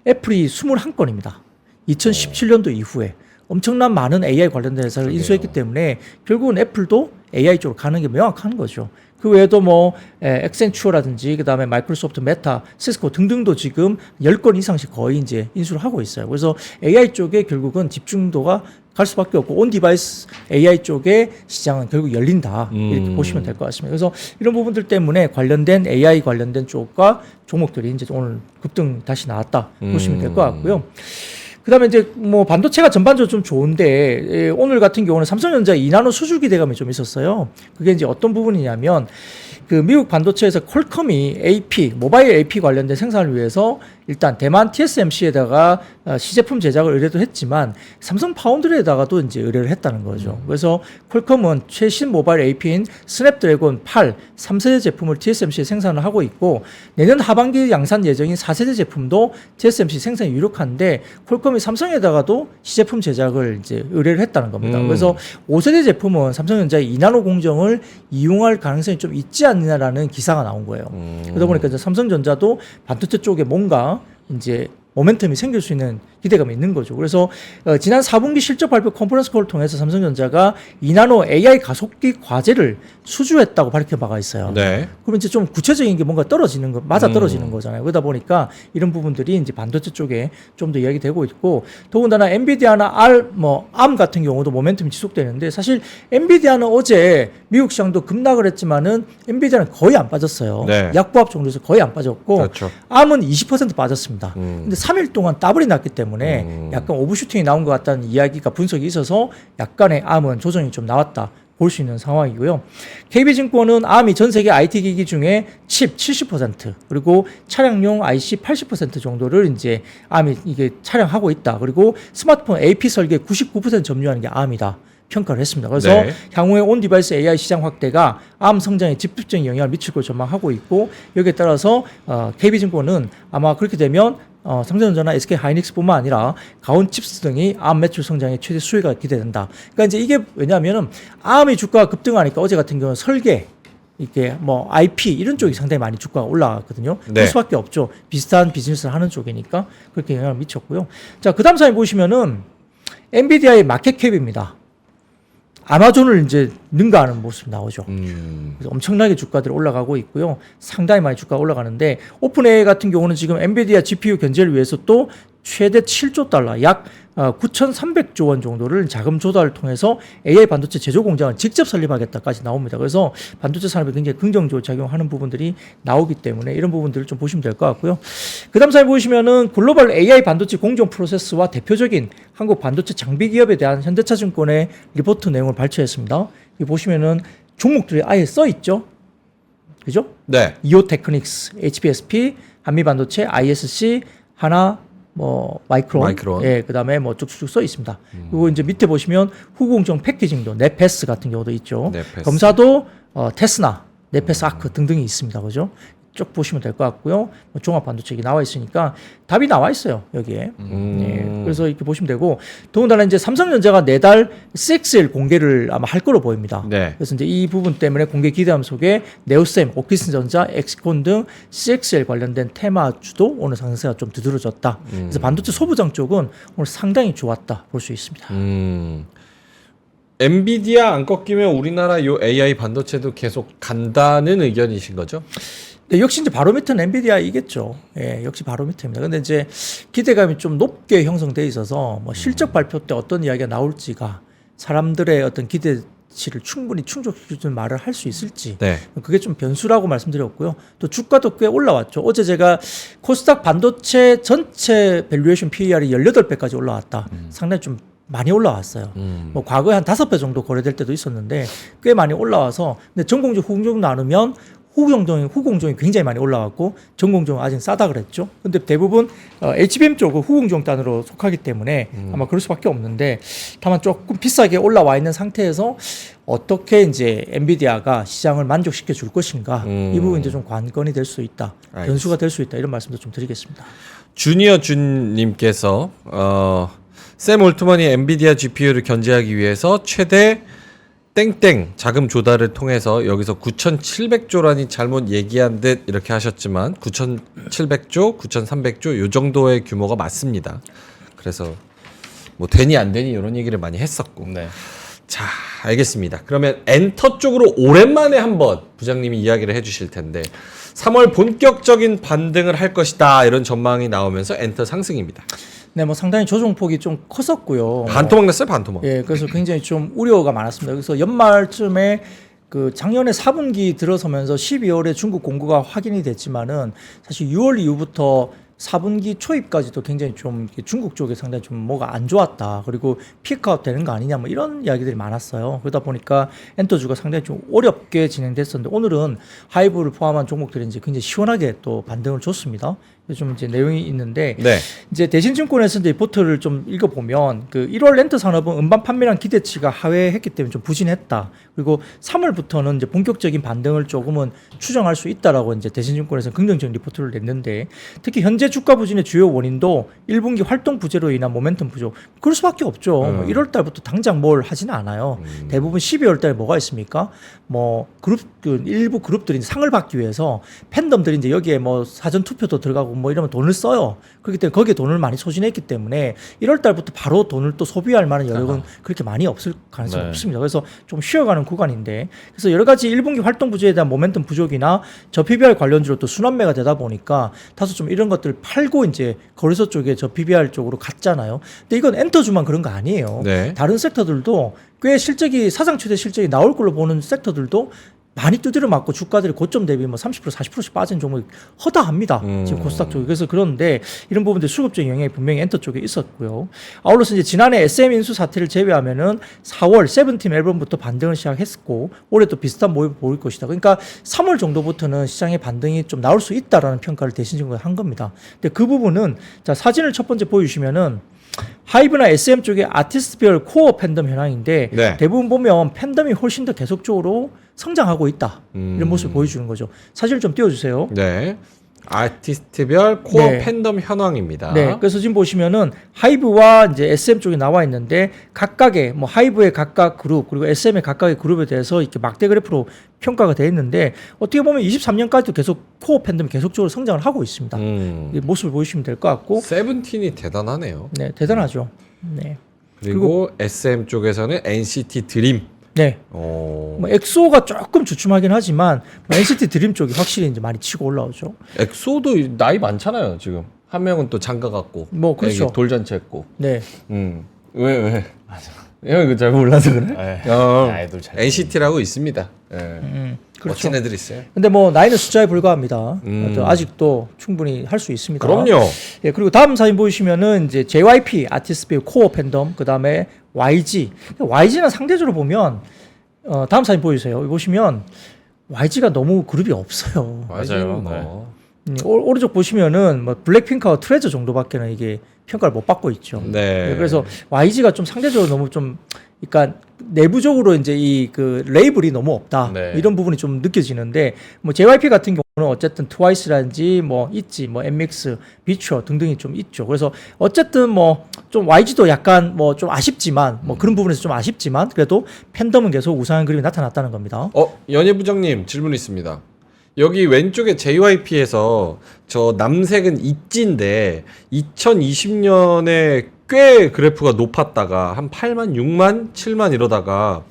애플이 21건입니다. 2017년도 이후에 엄청난 많은 AI 관련된 회사를 인수했기 때문에 결국은 애플도 AI 쪽으로 가는 게 명확한 거죠. 그 외에도 뭐 엑센추어라든지 그다음에 마이크로소프트, 메타, 시스코 등등도 지금 10건 이상씩 거의 이제 인수를 하고 있어요. 그래서 AI 쪽에 결국은 집중도가 갈 수밖에 없고 온 디바이스 AI 쪽의 시장은 결국 열린다 이렇게 보시면 될 것 같습니다. 그래서 이런 부분들 때문에 관련된 AI 관련된 쪽과 종목들이 이제 오늘 급등 다시 나왔다 보시면 될 것 같고요. 그다음에 이제 뭐 반도체가 전반적으로 좀 좋은데 오늘 같은 경우는 삼성전자 2나노 수주 기대감이 좀 있었어요. 그게 이제 어떤 부분이냐면 그 미국 반도체에서 퀄컴이 AP 모바일 AP 관련된 생산을 위해서 일단 대만 TSMC에다가 시제품 제작을 의뢰도 했지만 삼성 파운드리에다가도 이제 의뢰를 했다는 거죠. 그래서 퀄컴은 최신 모바일 AP인 스냅드래곤 8 3세대 제품을 TSMC에 생산을 하고 있고 내년 하반기 양산 예정인 4세대 제품도 TSMC 생산이 유력한데 퀄컴이 삼성에다가도 시제품 제작을 이제 의뢰를 했다는 겁니다. 그래서 5세대 제품은 삼성전자의 2나노 공정을 이용할 가능성이 좀 있지 않느냐라는 기사가 나온 거예요. 그러다 보니까 이제 삼성전자도 반도체 쪽에 뭔가 이제 모멘텀이 생길 수 있는 기대감이 있는 거죠. 그래서 지난 4분기 실적 발표 컨퍼런스 콜을 통해서 삼성전자가 2나노 AI 가속기 과제를 수주했다고 밝힌 바가 있어요. 네. 그럼 이제 좀 구체적인 게 뭔가 떨어지는 거, 맞아 떨어지는 거잖아요. 그러다 보니까 이런 부분들이 이제 반도체 쪽에 좀 더 이야기되고 있고, 더군다나 엔비디아나 ARM 같은 경우도 모멘텀이 지속되는데, 사실 엔비디아는 어제 미국 시장도 급락을 했지만은 엔비디아는 거의 안 빠졌어요. 네. 약보합 정도에서 거의 안 빠졌고, 그렇죠. ARM은 20% 빠졌습니다. 근데 3일 동안 더블이 났기 때문에 약간 오버슈팅이 나온 것 같다는 이야기가 분석이 있어서 약간의 ARM은 조정이 좀 나왔다 볼 수 있는 상황이고요. KB증권은 ARM이 전 세계 IT 기기 중에 칩 70% 그리고 차량용 IC 80% 정도를 이제 ARM이 이게 촬영하고 있다. 그리고 스마트폰 AP 설계 99% 점유하는 게 ARM이다. 평가를 했습니다. 그래서 네. 향후에 온 디바이스 AI 시장 확대가 ARM 성장에 직접적인 영향을 미칠 걸 전망하고 있고, 여기에 따라서 KB증권은 아마 그렇게 되면 삼성전자나 SK하이닉스뿐만 아니라 가온칩스 등이 ARM 매출 성장의 최대 수혜가 기대된다. 그러니까 이제 이게 왜냐하면은 ARM이 주가가 급등하니까 어제 같은 경우는 설계 이게 뭐 IP 이런 쪽이 상당히 많이 주가가 올라갔거든요. 네. 그럴 수밖에 없죠. 비슷한 비즈니스를 하는 쪽이니까 그렇게 영향을 미쳤고요. 자, 그다음 사진 보시면은 엔비디아의 마켓캡입니다. 아마존을 이제 능가하는 모습 나오죠. 그래서 엄청나게 주가들이 올라가고 있고요. 상당히 많이 주가가 올라가는데, 오픈AI 같은 경우는 지금 엔비디아 GPU 견제를 위해서 또 최대 7조 달러, 약 9,300조 원 정도를 자금 조달을 통해서 AI 반도체 제조 공장을 직접 설립하겠다까지 나옵니다. 그래서 반도체 산업에 굉장히 긍정적으로 작용하는 부분들이 나오기 때문에 이런 부분들을 좀 보시면 될 것 같고요. 그 다음 사진 보시면은 글로벌 AI 반도체 공정 프로세스와 대표적인 한국 반도체 장비 기업에 대한 현대차증권의 리포트 내용을 발표했습니다. 이 보시면은 종목들이 아예 써 있죠. 그죠? 네. 이오테크닉스, HPSP, 한미반도체, ISC, 하나, 뭐 마이크론. 예, 그다음에 뭐 쭉쭉 써 있습니다. 그리고 이제 밑에 보시면 후공정 패키징도 네페스 같은 경우도 있죠. 네페스. 검사도 테스나, 네페스 아크 등등이 있습니다. 그죠? 쭉 보시면 될 것 같고요. 뭐 종합 반도체 나와 있으니까 답이 나와 있어요, 여기에. 예, 그래서 이렇게 보시면 되고, 더군다나 이제 삼성전자가 내달 CXL 공개를 아마 할 거로 보입니다. 네. 그래서 이제 이 부분 때문에 공개 기대함 속에 네오셈, 오키슨전자, 엑스콘 등 CXL 관련된 테마주도 오늘 상승세가 좀 두드러졌다. 그래서 반도체 소부장 쪽은 오늘 상당히 좋았다 볼 수 있습니다. 엔비디아 안 꺾이면 우리나라 요 AI 반도체도 계속 간다는 의견이신 거죠? 네, 역시 이제 바로미터는 엔비디아이겠죠. 예, 역시 바로미터입니다. 근데 이제 기대감이 좀 높게 형성돼 있어서 뭐 실적 발표 때 어떤 이야기가 나올지가 사람들의 어떤 기대치를 충분히 충족시켜주는 말을 할 수 있을지, 네. 그게 좀 변수라고 말씀드렸고요. 또 주가도 꽤 올라왔죠. 어제 제가 코스닥 반도체 전체 밸류에이션 PER이 18배까지 올라왔다. 상당히 좀 많이 올라왔어요. 뭐 과거에 한 5배 정도 거래될 때도 있었는데 꽤 많이 올라와서, 근데 전공정 후공정 나누면 후공정이 굉장히 많이 올라왔고 전공정은 아직 싸다 그랬죠. 근데 대부분 HBM 쪽은 후공정 단으로 속하기 때문에 아마 그럴 수밖에 없는데, 다만 조금 비싸게 올라와 있는 상태에서 어떻게 이제 엔비디아가 시장을 만족시켜 줄 것인가, 이 부분 이제 좀 관건이 될 수 있다, 변수가 될 수 있다, 이런 말씀도 좀 드리겠습니다. 주니어 준님께서 샘 올트먼이 엔비디아 GPU를 견제하기 위해서 최대 땡땡 자금 조달을 통해서, 여기서 9,700조라니 잘못 얘기한 듯 이렇게 하셨지만 9,700조, 9,300조 요 정도의 규모가 맞습니다. 그래서 뭐 되니 안 되니 이런 얘기를 많이 했었고. 네. 자, 알겠습니다. 그러면 엔터 쪽으로 오랜만에 한번 부장님이 이야기를 해주실 텐데, 3월 본격적인 반등을 할 것이다 이런 전망이 나오면서 엔터 상승입니다. 네, 뭐 상당히 조정폭이 좀 컸었고요. 반토막 났어요, 반토막. 예, 그래서 굉장히 좀 우려가 많았습니다. 그래서 연말쯤에 그 작년에 4분기 들어서면서 12월에 중국 공구가 확인이 됐지만은 사실 6월 이후부터 4분기 초입까지도 굉장히 좀 중국 쪽에 상당히 좀 뭐가 안 좋았다. 그리고 피크아웃 되는 거 아니냐 뭐 이런 이야기들이 많았어요. 그러다 보니까 엔터주가 상당히 좀 어렵게 진행됐었는데 오늘은 하이브를 포함한 종목들이 이제 굉장히 시원하게 또 반등을 줬습니다. 좀 이제 내용이 있는데 네. 이제 대신증권에서 이제 리포트를 좀 읽어보면 그 1월 렌트 산업은 음반 판매량 기대치가 하회했기 때문에 좀 부진했다. 그리고 3월부터는 이제 본격적인 반등을 조금은 추정할 수 있다라고 이제 대신증권에서 긍정적인 리포트를 냈는데 특히 현재 주가 부진의 주요 원인도 1분기 활동 부재로 인한 모멘텀 부족. 그럴 수밖에 없죠. 뭐 1월 달부터 당장 뭘 하지는 않아요. 대부분 12월 달에 뭐가 있습니까? 뭐 그룹 그 일부 그룹들이 상을 받기 위해서 팬덤들이 이제 여기에 뭐 사전 투표도 들어가고 뭐 이러면 돈을 써요. 그렇기 때문에 거기에 돈을 많이 소진했기 때문에 1월 달부터 바로 돈을 또 소비할 만한 여력은 그렇게 많이 없을 가능성이 네. 없습니다. 그래서 좀 쉬어가는 구간인데 그래서 여러 가지 1분기 활동 부재에 대한 모멘텀 부족이나 저 PBR 관련주로 또 순환매가 되다 보니까 다소 좀 이런 것들을 팔고 이제 거래소 쪽에 저 PBR 쪽으로 갔잖아요. 근데 이건 엔터주만 그런 거 아니에요. 네. 다른 섹터들도 꽤 실적이 사상 최대 실적이 나올 걸로 보는 섹터들도 많이 두드려 맞고 주가들이 고점 대비 뭐 30% 40%씩 빠진 종목이 허다합니다. 지금 코스닥 쪽에. 그래서 그런데 이런 부분들 수급적인 영향이 분명히 엔터 쪽에 있었고요. 아울러서 이제 지난해 SM 인수 사태를 제외하면은 4월 세븐팀 앨범부터 반등을 시작했고 올해 또 비슷한 모습을 보일 것이다. 그러니까 3월 정도부터는 시장의 반등이 좀 나올 수 있다라는 평가를 대신증권에 한 겁니다. 근데 그 부분은 자 사진을 첫 번째 보여주시면은 하이브나 SM 쪽의 아티스트별 코어 팬덤 현황인데 네. 대부분 보면 팬덤이 훨씬 더 계속적으로 성장하고 있다. 이런 모습을 보여주는 거죠. 사진을 좀 띄워주세요. 네. 아티스트별 코어 네. 팬덤 현황입니다. 네, 그래서 지금 보시면은 하이브와 이제 SM 쪽이 나와 있는데 각각의 뭐 하이브의 각각 그룹 그리고 SM의 각각의 그룹에 대해서 이렇게 막대 그래프로 평가가 되어 있는데 어떻게 보면 23년까지도 계속 코어 팬덤이 계속적으로 성장을 하고 있습니다. 이 모습을 보시면 될 것 같고, 세븐틴이 대단하네요. 네, 대단하죠. 네, 그리고 SM 쪽에서는 NCT 드림. 네. 어. 뭐 엑소가 조금 주춤하긴 하지만 뭐 NCT 드림 쪽이 확실히 이제 많이 치고 올라오죠. 엑소도 나이 많잖아요, 지금. 한 명은 또 장가 갔고. 뭐 그렇죠. 애기 돌잔치 했고. 네. 왜? 맞아. 형 이거 잘 몰라서 그래? 네. 아이돌 잘 NCT라고 있습니다. 예. 그렇죠. 멋진 애들 있어요. 근데 뭐 나이는 숫자에 불과합니다. 아직도 충분히 할 수 있습니다. 그럼요. 예, 그리고 다음 사진 보시면은 이제 JYP 아티스트 코어 팬덤, 그 다음에 YG. YG는 상대적으로 보면 다음 사진 보여주세요. 여기 보시면 YG가 너무 그룹이 없어요. 맞아요. 뭐. 오른쪽 보시면은 뭐 블랙핑크와 트레저 정도밖에는 이게 평가를 못 받고 있죠. 네. 그래서 YG가 좀 상대적으로 너무 좀, 그러니까 내부적으로 이제 이 그 레이블이 너무 없다. 네. 이런 부분이 좀 느껴지는데 뭐 JYP 같은 경우는 어쨌든 트와이스라든지 뭐 있지, 뭐 엠믹스, 비추어 등등이 좀 있죠. 그래서 어쨌든 뭐 좀 YG도 약간 뭐 좀 아쉽지만 뭐 그런 부분에서 좀 아쉽지만 그래도 팬덤은 계속 우상한 그림이 나타났다는 겁니다. 연예 부장님 질문 있습니다. 여기 왼쪽에 JYP에서 저 남색은 있지인데 2020년에 꽤 그래프가 높았다가 한 8만, 6만, 7만 이러다가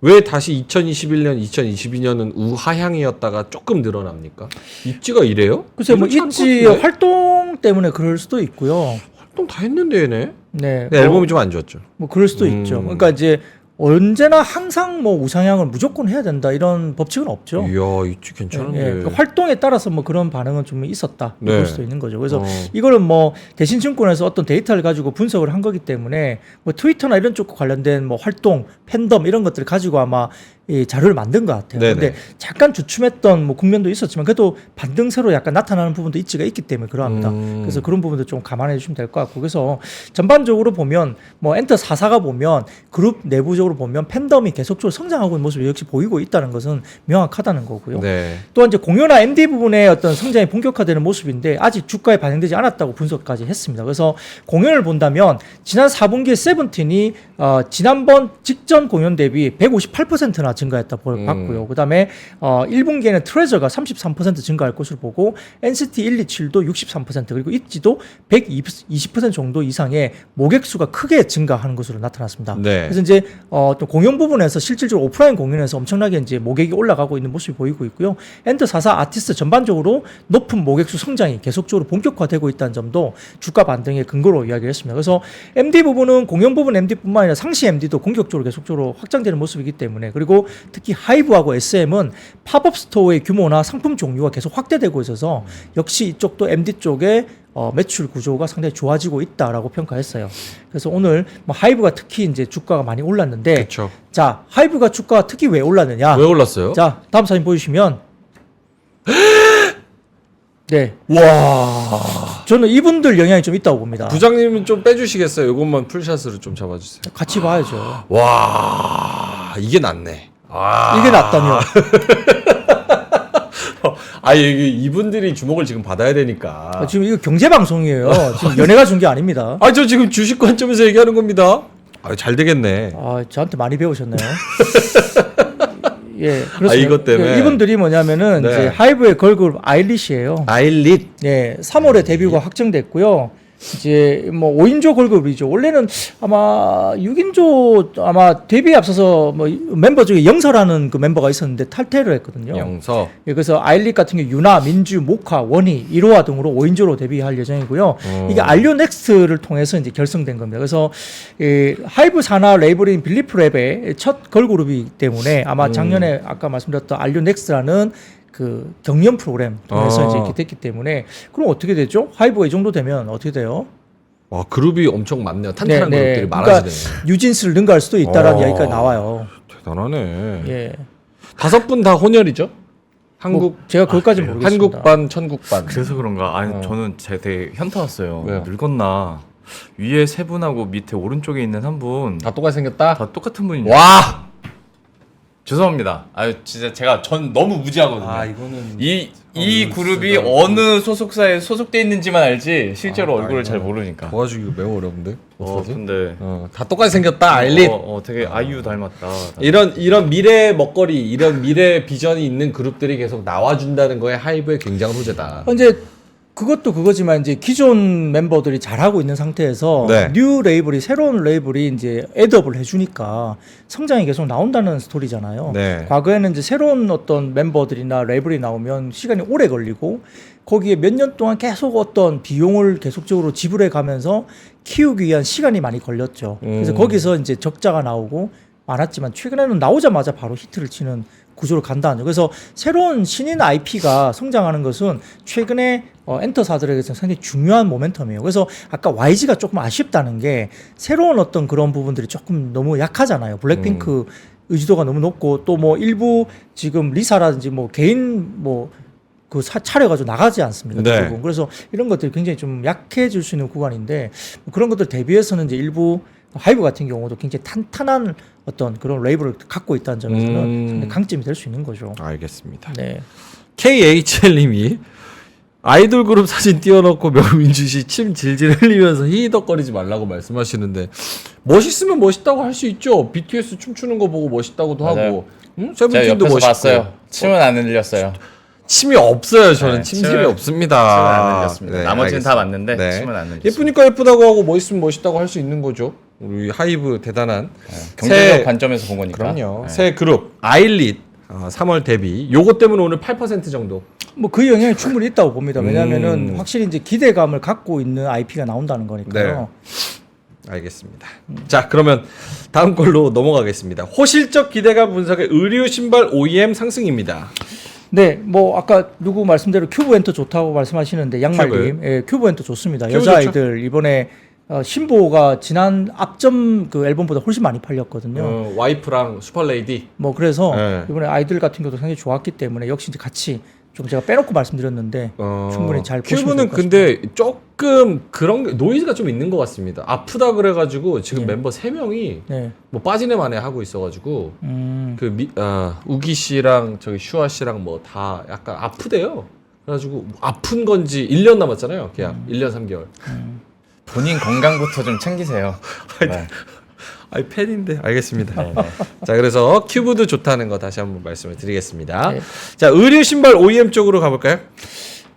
왜 다시 2021년, 2022년은 우하향이었다가 조금 늘어납니까? 있지가 이래요? 글쎄 뭐 이렇지 않을 있지 것 같은데? 활동 때문에 그럴 수도 있고요. 활동 다 했는데 얘네. 네. 근데 앨범이 좀 안 좋았죠. 뭐 그럴 수도 있죠. 그러니까 이제 언제나 항상 뭐 우상향을 무조건 해야 된다 이런 법칙은 없죠. 이야, 있지 괜찮은데. 예, 그 활동에 따라서 뭐 그런 반응은 좀 있었다. 네. 그럴 수도 있는 거죠. 그래서 이거는 뭐 대신증권에서 어떤 데이터를 가지고 분석을 한 거기 때문에 뭐 트위터나 이런 쪽과 관련된 뭐 활동, 팬덤 이런 것들을 가지고 아마 이 자료를 만든 것 같아요. 네네. 근데 잠깐 주춤했던 뭐 국면도 있었지만 그래도 반등세로 약간 나타나는 부분도 있지가 있기 때문에 그러합니다. 그래서 그런 부분도 좀 감안해 주시면 될 것 같고, 그래서 전반적으로 보면 뭐 엔터 4사가 보면 그룹 내부적으로 보면 팬덤이 계속적으로 성장하고 있는 모습이 역시 보이고 있다는 것은 명확하다는 거고요. 네. 또한 이제 공연화 MD 부분의 어떤 성장이 본격화되는 모습인데 아직 주가에 반영되지 않았다고 분석까지 했습니다. 그래서 공연을 본다면 지난 4분기에 세븐틴이 지난번 직전 공연 대비 158%나 증가했다 봤고요. 그다음에 1분기에는 트레저가 33% 증가할 것으로 보고 NCT 127도 63% 그리고 입지도 120% 정도 이상의 모객 수가 크게 증가하는 것으로 나타났습니다. 네. 그래서 이제 또 공연 부분에서 실질적으로 오프라인 공연에서 엄청나게 이제 모객이 올라가고 있는 모습이 보이고 있고요. 엔터 4사 아티스트 전반적으로 높은 모객 수 성장이 계속적으로 본격화되고 있다는 점도 주가 반등의 근거로 이야기를 했습니다. 그래서 MD 부분은 공연 부분 MD뿐만 아니라 상시 MD도 공격적으로 계속적으로 확장되는 모습이기 때문에 그리고 특히 하이브하고 SM은 팝업 스토어의 규모나 상품 종류가 계속 확대되고 있어서 역시 이쪽도 MD 쪽에 매출 구조가 상당히 좋아지고 있다라고 평가했어요. 그래서 오늘 뭐 하이브가 특히 이제 주가가 많이 올랐는데 그렇죠. 자, 하이브가 주가가 특히 왜 올랐느냐? 왜 올랐어요? 자, 다음 사진 보여주시면 네. 와. 저는 이분들 영향이 좀 있다고 봅니다. 부장님은 좀 빼주시겠어요? 이것만 풀샷으로 좀 잡아주세요. 같이 봐야죠. 와, 이게 낫네. 아. 이게 낫다며. 이분들이 주목을 지금 받아야 되니까. 지금 이거 경제 방송이에요. 지금 연예가 준 게 아닙니다. 저 지금 주식 관점에서 얘기하는 겁니다. 잘 되겠네. 저한테 많이 배우셨네요. 예, 그렇습니다. 이것 때문에. 이분들이 뭐냐면은 네. 이제 하이브의 걸그룹 아일리시예요. 아일릿. 네, 3월에 데뷔가 확정됐고요. 이제 뭐 5인조 걸그룹이죠. 원래는 아마 6인조 아마 데뷔에 앞서서 뭐 멤버 중에 영서라는 그 멤버가 있었는데 탈퇴를 했거든요. 영서. 예, 그래서 아일릿 같은 경우 유나, 민주, 모카, 원희, 이로하 등으로 5인조로 데뷔할 예정이고요. 이게 알리오 넥스트를 통해서 이제 결성된 겁니다. 그래서 하이브 산하 레이블인 빌리프랩의 첫 걸그룹이기 때문에 아마 작년에 아까 말씀드렸던 알리오 넥스트라는 그 경연 프로그램 통해서 이제 이렇게 됐기 때문에 그럼 어떻게 되죠? 하이브가 이 정도 되면 어떻게 돼요? 와, 그룹이 엄청 많네요. 탄탄한 그룹들이 그러니까 많아지네요. 뉴진스를 능가할 수도 있다라는 이야기가 나와요. 대단하네. 예. 5분 다 혼혈이죠? 한국 뭐 제가 그것까지는 모르겠습니다. 한국반, 천국반. 그래서 그런가? 저는 제가 되게 현타 왔어요. 왜요? 늙었나? 위에 세 분하고 밑에 오른쪽에 있는 한 분 다 똑같이 생겼다? 다 똑같은 분이죠. 와! 죄송합니다. 진짜 제가 전 너무 무지하거든요. 이거는 이 그룹이 어느 소속사에 소속돼 있는지만 알지 실제로 얼굴을 잘 모르니까. 도와주기가 매우 어려운데. 어떡하지? 근데 다 똑같이 생겼다. 아일릿. 되게 아이유 닮았다. 이런 미래 먹거리, 이런 미래 비전이 있는 그룹들이 계속 나와준다는 거에 하이브의 굉장한 호재다. 이제 그것도 그거지만 이제 기존 멤버들이 잘하고 있는 상태에서 네. 뉴 레이블이 새로운 레이블이 이제 애드업을 해주니까 성장이 계속 나온다는 스토리잖아요. 네. 과거에는 이제 새로운 어떤 멤버들이나 레이블이 나오면 시간이 오래 걸리고 거기에 몇 년 동안 계속 어떤 비용을 계속적으로 지불해 가면서 키우기 위한 시간이 많이 걸렸죠. 그래서 거기서 이제 적자가 나오고 많았지만 최근에는 나오자마자 바로 히트를 치는 구조로 간다는. 그래서 새로운 신인 IP가 성장하는 것은 최근에 엔터사들에게서 상당히 중요한 모멘텀이에요. 그래서 아까 YG가 조금 아쉽다는 게 새로운 어떤 그런 부분들이 조금 너무 약하잖아요. 블랙핑크 의지도가 너무 높고 또 뭐 일부 지금 리사라든지 뭐 개인 뭐 그 차려가지고 나가지 않습니까? 네. 대부분. 그래서 이런 것들이 굉장히 좀 약해질 수 있는 구간인데 그런 것들 대비해서는 이제 일부 하이브 같은 경우도 굉장히 탄탄한 어떤 그런 레이블을 갖고 있다는 점에서는 상당히 강점이 될 수 있는 거죠. 알겠습니다. 네. KHL님이 아이돌 그룹 사진 띄워놓고 명민주 씨 침 질질 흘리면서 히히덕거리지 말라고 말씀하시는데 멋있으면 멋있다고 할 수 있죠. BTS 춤추는 거 보고 멋있다고도 맞아요. 하고 제가 세븐틴도 옆에서 멋있고. 봤어요. 침은 안 흘렸어요. 침이 없어요. 저는 네, 침샘이 침은 없습니다. 침은 안 흘렸습니다. 네, 나머지는 다 알겠습니다. 맞는데 침은 안 흘렸습니다. 예쁘니까 예쁘다고 하고 멋있으면 멋있다고 할 수 있는 거죠. 우리 하이브 대단한 경제적 관점에서 본 거니까. 그럼요. 네. 새 그룹 아일릿 3월 데뷔. 요거 때문에 오늘 8% 정도. 뭐 그 영향이 충분히 있다고 봅니다. 왜냐하면은 확실히 이제 기대감을 갖고 있는 IP가 나온다는 거니까요. 알겠습니다. 자, 그러면 다음 걸로 넘어가겠습니다. 호실적 기대감 분석의 의류 신발 OEM 상승입니다. 네, 뭐 아까 누구 말씀대로 큐브 엔터 좋다고 말씀하시는데 양말님, 예, 큐브 엔터 좋습니다. 큐브 여자아이들 이번에 신보가 지난 앞점 그 앨범보다 훨씬 많이 팔렸거든요. 와이프랑 슈퍼레이디. 뭐 그래서 네. 이번에 아이들 같은 경우도 상당히 좋았기 때문에 역시 이제 같이 좀 제가 빼놓고 말씀드렸는데 충분히 잘 보시면 큐브는 될것 근데 조금 그런 게 노이즈가 좀 있는 것 같습니다. 아프다 그래가지고 지금 멤버 3명이 네. 뭐 빠지네 마네 하고 있어가지고 우기 씨랑 저기 슈아 씨랑 뭐 다 약간 아프대요. 그래가지고 아픈 건지 1년 남았잖아요. 계약 1년 3개월. 본인 건강부터 좀 챙기세요. 네. 아이 팬인데 알겠습니다. 네. 자, 그래서 큐브도 좋다는 거 다시 한번 말씀을 드리겠습니다. 네. 자, 의류 신발 OEM 쪽으로 가볼까요?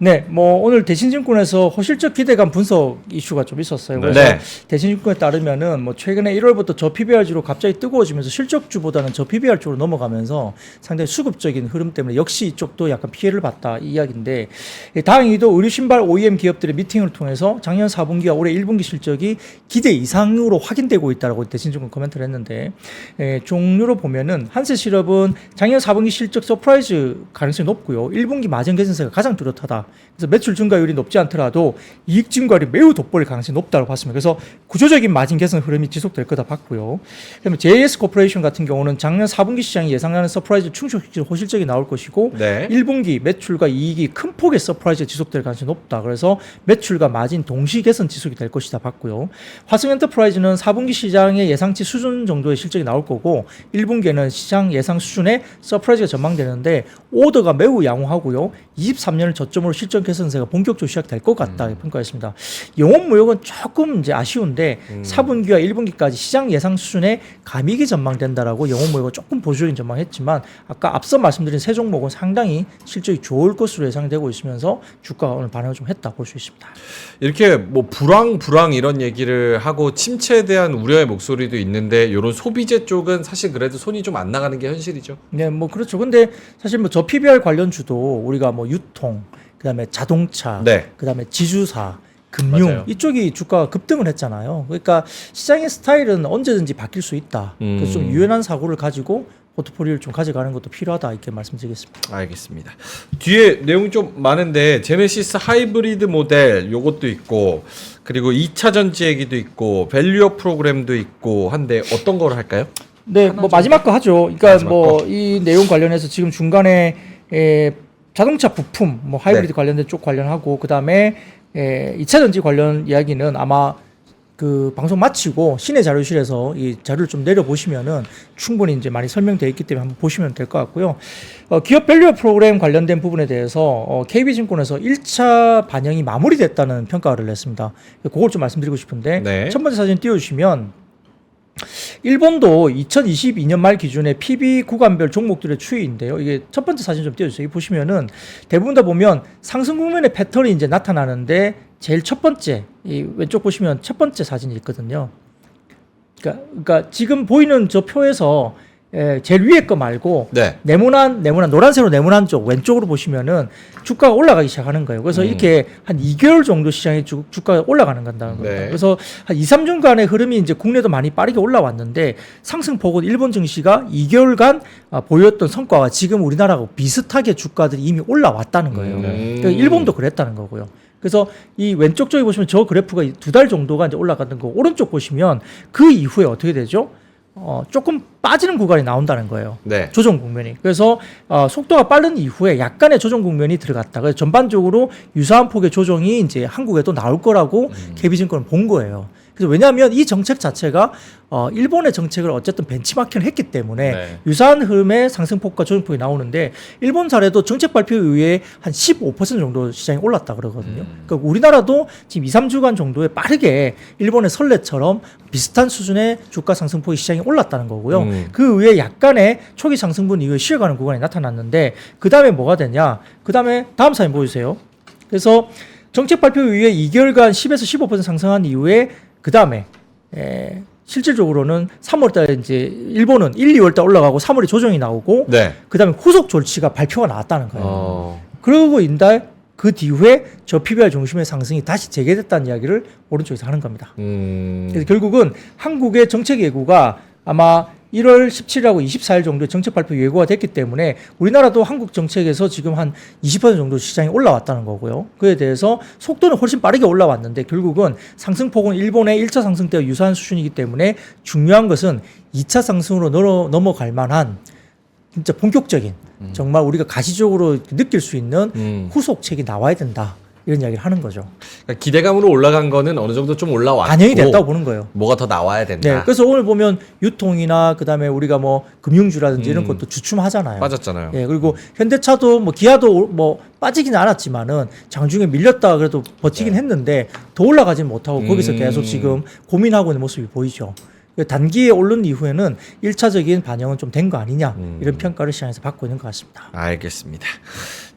네, 뭐 오늘 대신증권에서 호실적 기대감 분석 이슈가 좀 있었어요. 그래서 네. 대신증권에 따르면은 뭐 최근에 1월부터 저 PBR주로 갑자기 뜨거워지면서 실적주보다는 저 PBR 쪽으로 넘어가면서 상당히 수급적인 흐름 때문에 역시 이쪽도 약간 피해를 봤다 이 이야기인데, 다행히도 의류 신발 OEM 기업들의 미팅을 통해서 작년 4분기와 올해 1분기 실적이 기대 이상으로 확인되고 있다라고 대신증권 코멘트를 했는데, 종류로 보면은 한세실업은 작년 4분기 실적 서프라이즈 가능성이 높고요. 1분기 마진 개선세가 가장 뚜렷하다. 그래서 매출 증가율이 높지 않더라도 이익 증가율이 매우 돋보일 가능성이 높다고 봤습니다. 그래서 구조적인 마진 개선 흐름이 지속될 거다 봤고요. 그다음에 JS 코퍼레이션 같은 경우는 작년 4분기 시장이 예상하는 서프라이즈 충족 호실적이 나올 것이고, 네. 1분기 매출과 이익이 큰 폭의 서프라이즈가 지속될 가능성이 높다. 그래서 매출과 마진 동시 개선 지속이 될 것이다 봤고요. 화성 엔터프라이즈는 4분기 시장의 예상치 수준 정도의 실적이 나올 거고, 1분기에는 시장 예상 수준의 서프라이즈가 전망되는데 오더가 매우 양호하고요. 23년을 저점으로 실적 개선세가 본격적으로 시작될 것 같다 평가했습니다. 영업 무역은 조금 이제 아쉬운데 4분기와 1분기까지 시장 예상 수준의 감익이 전망된다라고 영업 무역은 조금 보수적인 전망했지만, 아까 앞서 말씀드린 세 종목은 상당히 실적이 좋을 것으로 예상되고 있으면서 주가가 오늘 반응을 좀 했다 볼 수 있습니다. 이렇게 뭐 불황 이런 얘기를 하고 침체에 대한 우려의 목소리도 있는데, 이런 소비재 쪽은 사실 그래도 손이 좀 안 나가는 게 현실이죠. 네, 뭐 그렇죠. 근데 사실 뭐 저 PBR 관련주도 우리가 뭐 유통, 그다음에 자동차, 네. 그다음에 지주사, 금융 맞아요. 이쪽이 주가가 급등을 했잖아요. 그러니까 시장의 스타일은 언제든지 바뀔 수 있다. 그래서 좀 유연한 사고를 가지고 포트폴리오를 좀 가져가는 것도 필요하다 이렇게 말씀드리겠습니다. 알겠습니다. 뒤에 내용이 좀 많은데 제네시스 하이브리드 모델 요것도 있고, 그리고 2차 전지 얘기도 있고, 밸류업 프로그램도 있고 한데 어떤 걸 할까요? 네, 뭐 마지막 거 하죠. 그러니까 뭐 이 내용 관련해서 지금 중간에 자동차 부품, 뭐 하이브리드 네. 관련된 쪽 관련하고, 그 다음에 2차 전지 관련 이야기는 아마 그 방송 마치고 시내 자료실에서 이 자료를 좀 내려보시면은 충분히 이제 많이 설명되어 있기 때문에 한번 보시면 될 것 같고요. 기업 밸류 프로그램 관련된 부분에 대해서 KB증권에서 1차 반영이 마무리됐다는 평가를 냈습니다. 그걸 좀 말씀드리고 싶은데, 네. 첫 번째 사진 띄워주시면 일본도 2022년 말 기준의 PB 구간별 종목들의 추이인데요. 이게 첫 번째 사진 좀 띄워주세요. 이 보시면은 대부분 다 보면 상승 국면의 패턴이 이제 나타나는데, 제일 첫 번째 이 왼쪽 보시면 첫 번째 사진이 있거든요. 그러니까 지금 보이는 저 표에서 제일 위에 거 말고 네. 네모난 노란색으로 네모난 쪽 왼쪽으로 보시면은 주가가 올라가기 시작하는 거예요. 그래서 이렇게 한 2개월 정도 시장이 주가가 올라가는 건다는 겁니다. 네. 그래서 한 2, 3주간의 흐름이 이제 국내도 많이 빠르게 올라왔는데, 상승폭은 일본 증시가 2개월간 보였던 성과가 지금 우리나라하고 비슷하게 주가들이 이미 올라왔다는 거예요. 그러니까 일본도 그랬다는 거고요. 그래서 이 왼쪽 쪽에 보시면 저 그래프가 2달 정도가 이제 올라갔던 거, 오른쪽 보시면 그 이후에 어떻게 되죠? 조금 빠지는 구간이 나온다는 거예요. 네. 조정 국면이. 그래서 속도가 빠른 이후에 약간의 조정 국면이 들어갔다. 그래서 전반적으로 유사한 폭의 조정이 이제 한국에도 나올 거라고 KB증권은 본 거예요. 그래서 왜냐하면 이 정책 자체가 일본의 정책을 어쨌든 벤치마킹을 했기 때문에 네. 유사한 흐름의 상승폭과 조정폭이 나오는데, 일본 사례도 정책 발표 이후에 한 15% 정도 시장이 올랐다 그러거든요. 그러니까 우리나라도 지금 2, 3주간 정도에 빠르게 일본의 설레처럼 비슷한 수준의 주가 상승폭이 시장이 올랐다는 거고요. 그 위에 약간의 초기 상승분 이후에 쉬어가는 구간이 나타났는데, 그 다음에 뭐가 되냐? 그 다음에 다음 사진 보여주세요. 그래서 정책 발표 이후에 2개월간 10에서 15% 상승한 이후에 그 다음에 실질적으로는 3월달에 이제 일본은 1, 2월달 올라가고 3월에 조정이 나오고, 네. 그 다음에 후속 조치가 발표가 나왔다는 거예요. 그러고 인달 그 뒤에 저 PBR 중심의 상승이 다시 재개됐다는 이야기를 오른쪽에서 하는 겁니다. 그래서 결국은 한국의 정책 예고가 아마 1월 17일하고 24일 정도에 정책 발표 예고가 됐기 때문에 우리나라도 한국 정책에서 지금 한 20% 정도 시장이 올라왔다는 거고요. 그에 대해서 속도는 훨씬 빠르게 올라왔는데, 결국은 상승폭은 일본의 1차 상승 때와 유사한 수준이기 때문에 중요한 것은 2차 상승으로 넘어갈 만한 진짜 본격적인, 정말 우리가 가시적으로 느낄 수 있는 후속책이 나와야 된다. 이런 이야기를 하는 거죠. 그러니까 기대감으로 올라간 거는 어느 정도 좀 올라왔고, 반영이 됐다고 보는 거예요. 뭐가 더 나와야 된다. 네, 그래서 오늘 보면 유통이나 그다음에 우리가 뭐 금융주라든지 이런 것도 주춤하잖아요. 빠졌잖아요. 예, 그리고 현대차도 뭐 기아도 뭐 빠지긴 않았지만은 장중에 밀렸다가 그래도 버티긴 했는데 더 올라가지는 못하고 거기서 계속 지금 고민하고 있는 모습이 보이죠. 단기에 오른 이후에는 1차적인 반영은 좀 된 거 아니냐 이런 평가를 시장에서 받고 있는 것 같습니다. 알겠습니다.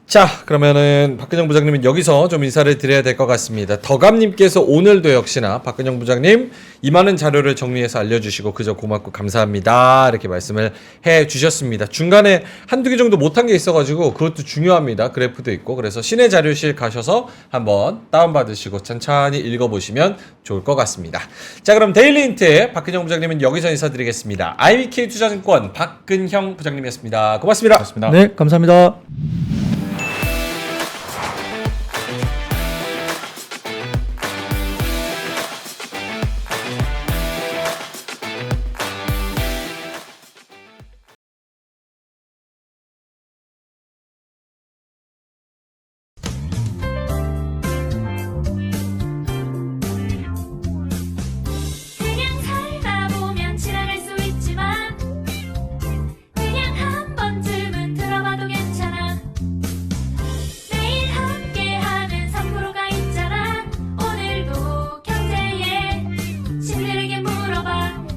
자, 그러면은 박근영 부장님은 여기서 좀 인사를 드려야 될 것 같습니다. 덕암님께서 오늘도 역시나 박근영 부장님 이 많은 자료를 정리해서 알려주시고 그저 고맙고 감사합니다. 이렇게 말씀을 해주셨습니다. 중간에 한두 개 정도 못한 게 있어가지고 그것도 중요합니다. 그래프도 있고 그래서 신의 자료실 가셔서 한번 다운받으시고 천천히 읽어보시면 좋을 것 같습니다. 자, 그럼 데일리 힌트 박근영 부장님은 여기서 인사드리겠습니다. IBK 투자증권 박근형 부장님이었습니다. 고맙습니다. 고맙습니다. 네, 감사합니다.